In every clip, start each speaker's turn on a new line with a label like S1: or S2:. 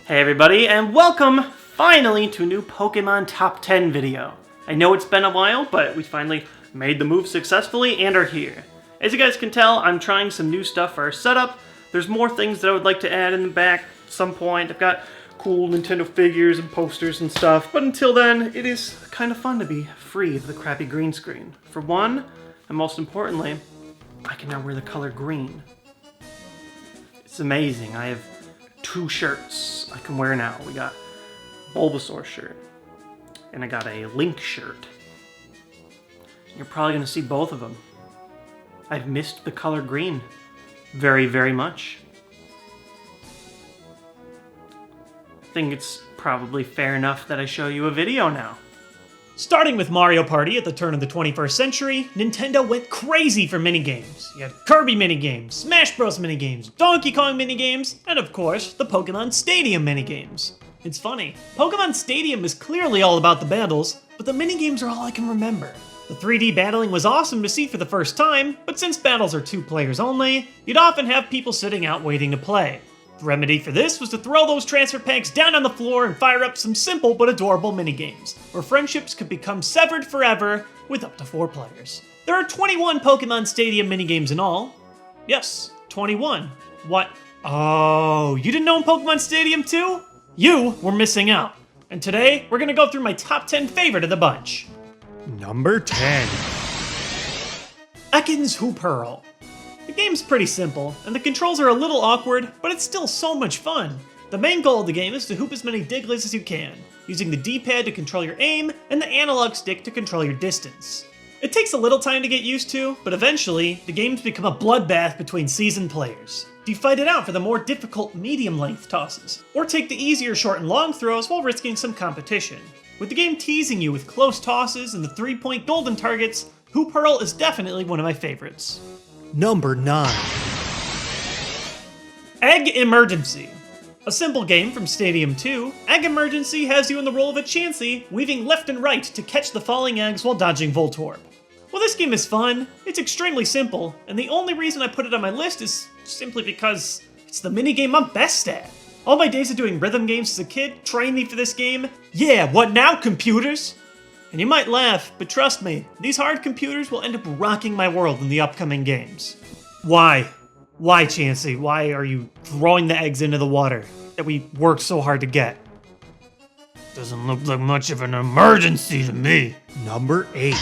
S1: Hey everybody, and welcome, finally, to a new Pokemon Top 10 video. I know it's been a while, but we finally made the move successfully and are here. As you guys can tell, I'm trying some new stuff for our setup. There's more things that I would like to add in the back at some point. I've got cool Nintendo figures and posters and stuff, but until then, it is kind of fun to be free of the crappy green screen. For one, and most importantly, I can now wear the color green. It's amazing. I have 2 shirts I can wear now. We got a Bulbasaur shirt, and I got a Link shirt. You're probably going to see both of them. I've missed the color green very, very much. I think it's probably fair enough that I show you a video now.
S2: Starting with Mario Party at the turn of the 21st century, Nintendo went crazy for minigames. You had Kirby minigames, Smash Bros minigames, Donkey Kong minigames, and of course, the Pokémon Stadium minigames. It's funny, Pokémon Stadium is clearly all about the battles, but the minigames are all I can remember. The 3D battling was awesome to see for the first time, but since battles are 2 players only, you'd often have people sitting out waiting to play. The remedy for this was to throw those transfer packs down on the floor and fire up some simple but adorable minigames, where friendships could become severed forever with up to 4 players. There are 21 Pokemon Stadium minigames in all. Yes, 21. What? Oh, you didn't know Pokemon Stadium too? You were missing out. And today, we're gonna go through my top 10 favorite of the bunch.
S3: Number 10.
S2: Ekanshoo Pearl. The game's pretty simple, and the controls are a little awkward, but it's still so much fun. The main goal of the game is to hoop as many Digletts as you can, using the D-pad to control your aim, and the analog stick to control your distance. It takes a little time to get used to, but eventually, the game's become a bloodbath between seasoned players. Do you fight it out for the more difficult medium-length tosses, or take the easier short and long throws while risking some competition? With the game teasing you with close tosses and the 3-point golden targets, Hoo Pearl is definitely one of my favorites.
S3: Number 9.
S2: Egg Emergency. A simple game from Stadium 2, Egg Emergency has you in the role of a Chansey, weaving left and right to catch the falling eggs while dodging Voltorb. While this game is fun, it's extremely simple, and the only reason I put it on my list is simply because it's the minigame I'm best at. All my days of doing rhythm games as a kid trained me for this game. Yeah, what now, computers? And you might laugh, but trust me, these hard computers will end up rocking my world in the upcoming games. Why? Why, Chansey? Why are you throwing the eggs into the water that we worked so hard to get? Doesn't look like much of an emergency to me.
S3: Number 8.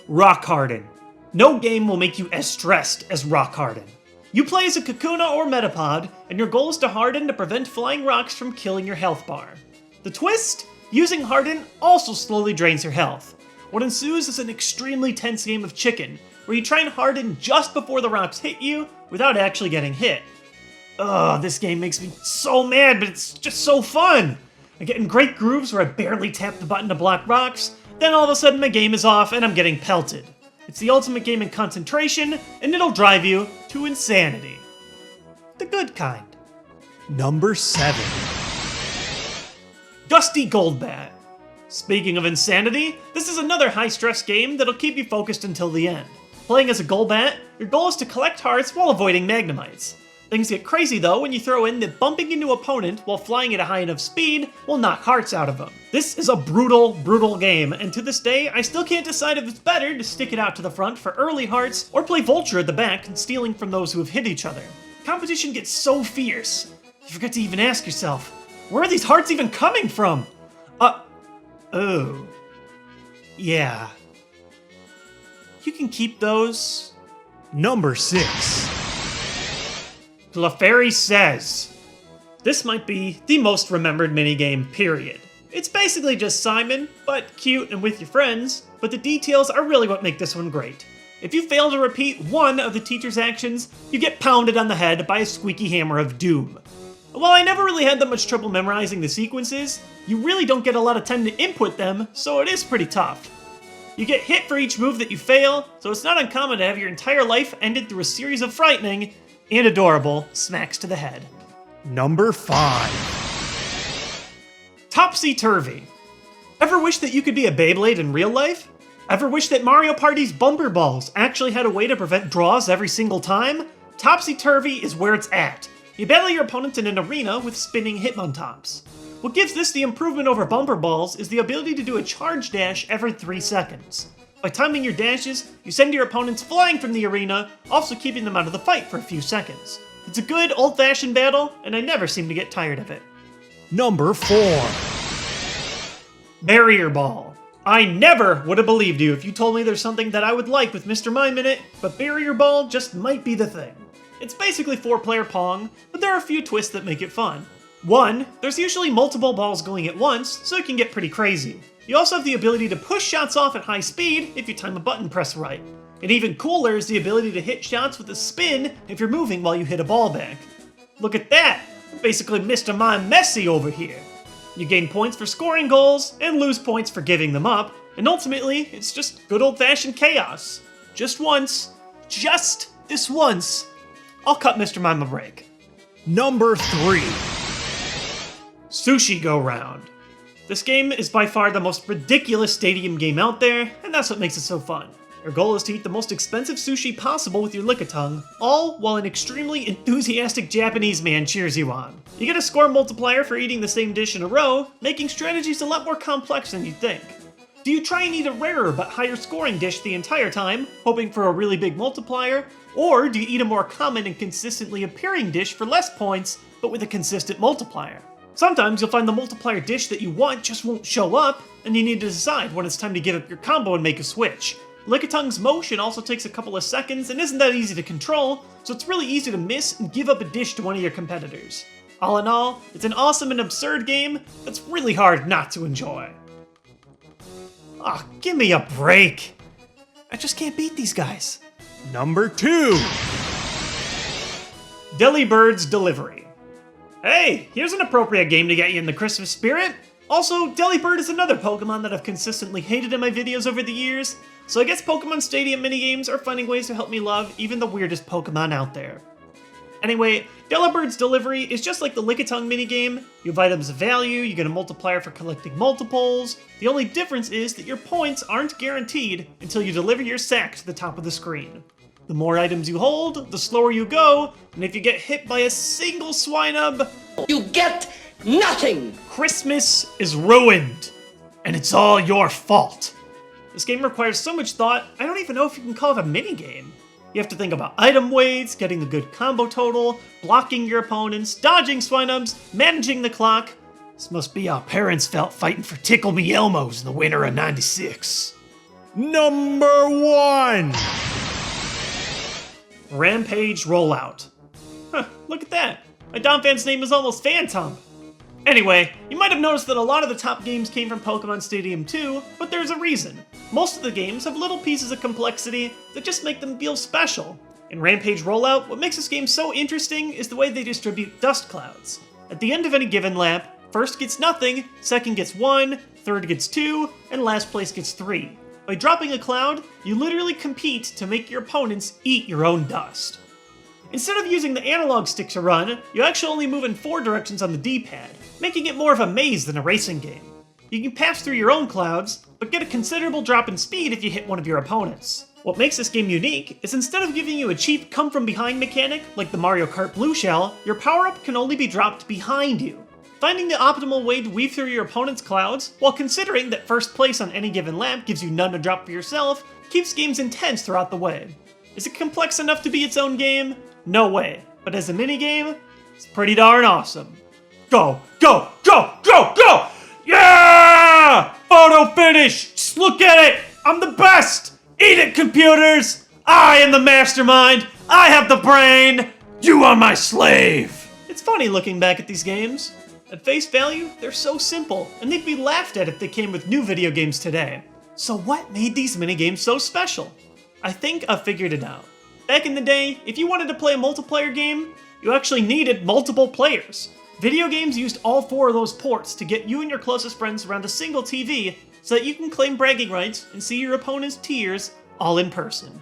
S2: Rock Harden. No game will make you as stressed as Rock Harden. You play as a Kakuna or Metapod, and your goal is to harden to prevent flying rocks from killing your health bar. The twist? Using Harden also slowly drains your health. What ensues is an extremely tense game of chicken, where you try and harden just before the rocks hit you without actually getting hit. Ugh, this game makes me so mad, but it's just so fun! I get in great grooves where I barely tap the button to block rocks, then all of a sudden my game is off and I'm getting pelted. It's the ultimate game in concentration, and it'll drive you to insanity. The good kind.
S3: Number 7.
S2: Dusty Goldbat. Speaking of insanity, this is another high-stress game that'll keep you focused until the end. Playing as a Golbat, your goal is to collect hearts while avoiding Magnemites. Things get crazy though when you throw in that bumping into an opponent while flying at a high enough speed will knock hearts out of them. This is a brutal, brutal game, and to this day, I still can't decide if it's better to stick it out to the front for early hearts or play Vulture at the back and stealing from those who have hit each other. Competition gets so fierce, you forget to even ask yourself, where are these hearts even coming from? Oh. Yeah. You can keep those.
S3: Number 6.
S2: Clefairy Says. This might be the most remembered minigame, period. It's basically just Simon, but cute and with your friends, but the details are really what make this one great. If you fail to repeat one of the teacher's actions, you get pounded on the head by a squeaky hammer of doom. While I never really had that much trouble memorizing the sequences, you really don't get a lot of time to input them, so it is pretty tough. You get hit for each move that you fail, so it's not uncommon to have your entire life ended through a series of frightening and adorable smacks to the head.
S3: Number 5.
S2: Topsy Turvy. Ever wish that you could be a Beyblade in real life? Ever wish that Mario Party's bumper balls actually had a way to prevent draws every single time? Topsy Turvy is where it's at. You battle your opponents in an arena with spinning Hitmontops. What gives this the improvement over bumper balls is the ability to do a charge dash every 3 seconds. By timing your dashes, you send your opponents flying from the arena, also keeping them out of the fight for a few seconds. It's a good old-fashioned battle, and I never seem to get tired of it.
S3: Number 4.
S2: Barrier Ball. I never would have believed you if you told me there's something that I would like with Mr. Mime in it, but Barrier Ball just might be the thing. It's basically 4-player Pong, but there are a few twists that make it fun. 1, there's usually multiple balls going at once, so it can get pretty crazy. You also have the ability to push shots off at high speed if you time a button press right. And even cooler is the ability to hit shots with a spin if you're moving while you hit a ball back. Look at that! Basically Mr. Mime Messi over here. You gain points for scoring goals, and lose points for giving them up, and ultimately, it's just good old-fashioned chaos. Just once, just this once, I'll cut Mr. Mime a break.
S3: Number 3.
S2: Sushi Go Round. This game is by far the most ridiculous stadium game out there, and that's what makes it so fun. Your goal is to eat the most expensive sushi possible with your lick-a-tongue, all while an extremely enthusiastic Japanese man cheers you on. You get a score multiplier for eating the same dish in a row, making strategies a lot more complex than you'd think. Do you try and eat a rarer but higher scoring dish the entire time, hoping for a really big multiplier? Or do you eat a more common and consistently appearing dish for less points, but with a consistent multiplier? Sometimes you'll find the multiplier dish that you want just won't show up, and you need to decide when it's time to give up your combo and make a switch. Lick-a-tongue's motion also takes a couple of seconds and isn't that easy to control, so it's really easy to miss and give up a dish to one of your competitors. All in all, it's an awesome and absurd game that's really hard not to enjoy. Aw, give me a break. I just can't beat these guys.
S3: Number 2.
S2: Deli Bird's Delivery. Hey, here's an appropriate game to get you in the Christmas spirit. Also, Delibird is another Pokemon that I've consistently hated in my videos over the years, so I guess Pokémon Stadium Minigames are finding ways to help me love even the weirdest Pokemon out there. Anyway, Delibird's Delivery is just like the Lick-a-Tongue minigame. You have items of value, you get a multiplier for collecting multiples. The only difference is that your points aren't guaranteed until you deliver your sack to the top of the screen. The more items you hold, the slower you go, and if you get hit by a single Swinub,
S4: you get nothing!
S2: Christmas is ruined, and it's all your fault. This game requires so much thought, I don't even know if you can call it a minigame. You have to think about item weights, getting the good combo total, blocking your opponents, dodging Swinubs, managing the clock. This must be how parents felt fighting for Tickle Me Elmos in the winter of '96.
S3: Number 1.
S2: Rampage Roll Out. Huh, look at that. My Dom fan's name is almost Phantom. Anyway, you might have noticed that a lot of the top games came from Pokémon Stadium 2, but there's a reason. Most of the games have little pieces of complexity that just make them feel special. In Rampage Roll Out, what makes this game so interesting is the way they distribute dust clouds. At the end of any given lap, first gets nothing, second gets 1, third gets 2, and last place gets 3. By dropping a cloud, you literally compete to make your opponents eat your own dust. Instead of using the analog stick to run, you actually only move in 4 directions on the D-pad, making it more of a maze than a racing game. You can pass through your own clouds, but get a considerable drop in speed if you hit one of your opponents. What makes this game unique is instead of giving you a cheap come-from-behind mechanic like the Mario Kart Blue Shell, your power-up can only be dropped behind you. Finding the optimal way to weave through your opponent's clouds, while considering that first place on any given lap gives you none to drop for yourself, keeps games intense throughout the way. Is it complex enough to be its own game? No way. But as a minigame, it's pretty darn awesome. Go, go, go, go, go! Yeah! Photo finish! Just look at it! I'm the best! Eat it, computers! I am the mastermind! I have the brain! You are my slave! It's funny looking back at these games. At face value, they're so simple, and they'd be laughed at if they came with new video games today. So what made these minigames so special? I think I've figured it out. Back in the day, if you wanted to play a multiplayer game, you actually needed multiple players. Video games used all 4 of those ports to get you and your closest friends around a single TV so that you can claim bragging rights and see your opponent's tears all in person.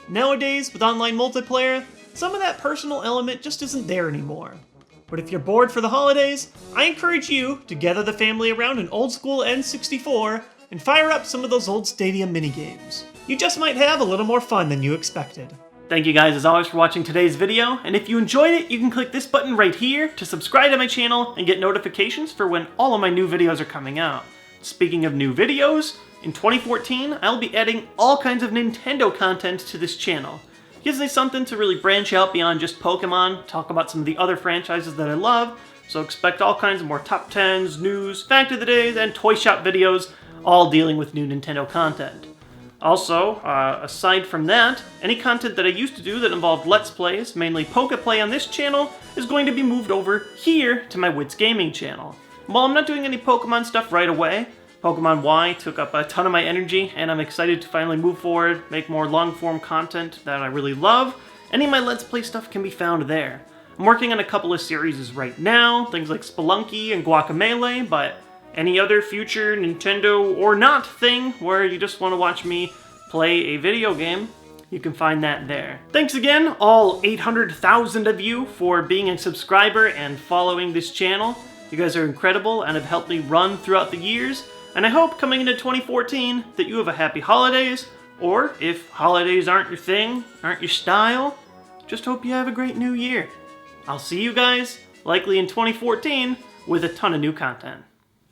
S2: Nowadays, with online multiplayer, some of that personal element just isn't there anymore. But if you're bored for the holidays, I encourage you to gather the family around an old school N64 and fire up some of those old stadium minigames. You just might have a little more fun than you expected.
S1: Thank you guys as always for watching today's video, and if you enjoyed it, you can click this button right here to subscribe to my channel and get notifications for when all of my new videos are coming out. Speaking of new videos, in 2014, I'll be adding all kinds of Nintendo content to this channel. Gives me something to really branch out beyond just Pokemon, talk about some of the other franchises that I love, so expect all kinds of more top 10s, news, fact of the days, and toy shop videos, all dealing with new Nintendo content. Also, aside from that, any content that I used to do that involved Let's Plays, mainly Pokeplay on this channel, is going to be moved over here to my TheJWittz gaming channel. While I'm not doing any Pokemon stuff right away, Pokemon Y took up a ton of my energy, and I'm excited to finally move forward, make more long-form content that I really love. Any of my Let's Play stuff can be found there. I'm working on a couple of series right now, things like Spelunky and Guacamelee, but any other future Nintendo or not thing where you just want to watch me play a video game, you can find that there. Thanks again, all 800,000 of you, for being a subscriber and following this channel. You guys are incredible and have helped me run throughout the years. And I hope coming into 2014 that you have a happy holidays, or if holidays aren't your thing, aren't your style, just hope you have a great new year. I'll see you guys, likely in 2014, with a ton of new content.